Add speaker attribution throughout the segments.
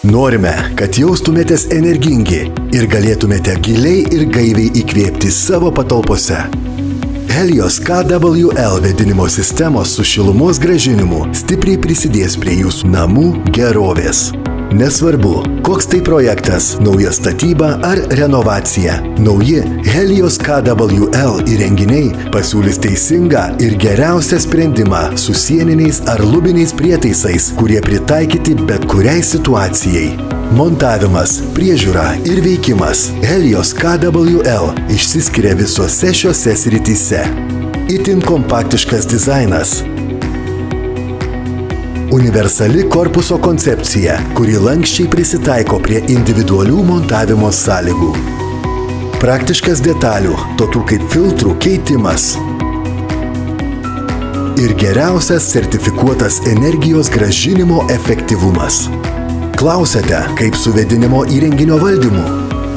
Speaker 1: Norime, kad jaustumėtės energingi ir galėtumėte giliai ir gaiviai įkvėpti savo patalpose. Helios KWL vėdinimo sistemos su šilumos grąžinimu stipriai prisidės prie jūsų namų gerovės. Nesvarbu, koks tai projektas, nauja statyba ar renovacija, nauji Helios KWL įrenginiai pasiūlys teisingą ir geriausią sprendimą su sieniniais ar lubiniais prietaisais, kurie pritaikyti bet kuriai situacijai. Montavimas, priežiūra ir veikimas Helios KWL išsiskiria visose šiose srityse. Itin kompaktiškas dizainas. Universali korpuso koncepcija, kuri lankščiai prisitaiko prie individualių montavimo sąlygų. Praktiškas detalių, tokių kaip filtrų keitimas. Ir geriausias sertifikuotas energijos grąžinimo efektyvumas. Klausiate, kaip su vėdinimo įrenginio valdymu?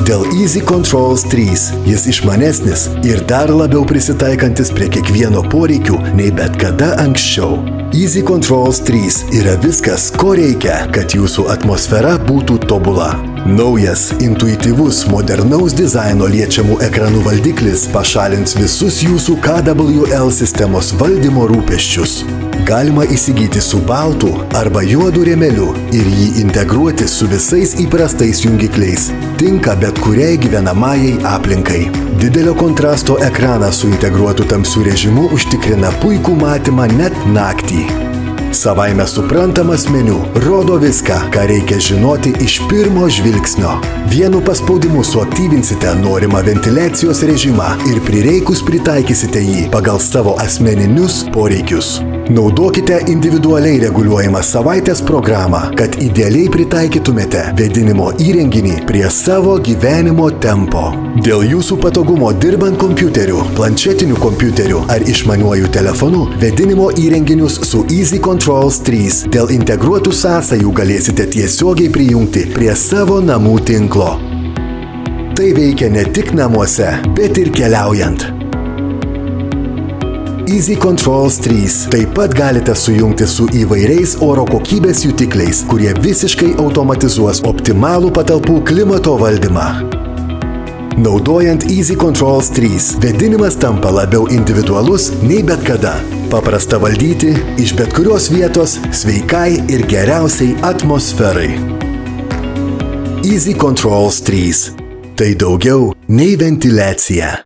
Speaker 1: Dėl Easy Controls 3 jis išmanesnis ir dar labiau prisitaikantis prie kiekvieno poreikių nei bet kada anksčiau. Easy Controls 3 yra viskas, ko reikia, kad jūsų atmosfera būtų tobula. Naujas, intuityvus, modernaus dizaino liečiamų ekranų valdiklis pašalins visus jūsų KWL sistemos valdymo rūpesčius. Galima įsigyti su baltu arba juodu rėmeliu ir jį integruoti su visais įprastais jungikliais. Tinka bet kuriai gyvenamajai aplinkai. Didelio kontrasto ekranas su integruotu tamsiu režimu užtikrina puikų matymą net naktį. Savaime suprantamas meniu rodo viską, ką reikia žinoti iš pirmo žvilgsnio. Vienu paspaudimu suaktyvinsite norimą ventiliacijos režimą ir prireikus pritaikysite jį pagal savo asmeninius poreikius. Naudokite individualiai reguliuojamą savaitės programą, kad idealiai pritaikytumėte vėdinimo įrenginį prie savo gyvenimo tempo. Dėl jūsų patogumo dirbant kompiuteriu, planšetiniu kompiuteriu ar išmaniuoju telefonu, vėdinimo įrenginius su Easy Controls 3 dėl integruotų sąsajų galėsite tiesiogiai prijungti prie savo namų tinklo. Tai veikia ne tik namuose, bet ir keliaujant. Easy Controls 3 taip pat galite sujungti su įvairiais oro kokybės jutikliais, kurie visiškai automatizuos optimalų patalpų klimato valdymą. Naudojant Easy Controls 3, vėdinimas tampa labiau individualus nei bet kada. Paprasta valdyti iš bet kurios vietos sveikai ir geriausiai atmosferai. Easy Controls 3. Tai daugiau nei ventiliacija.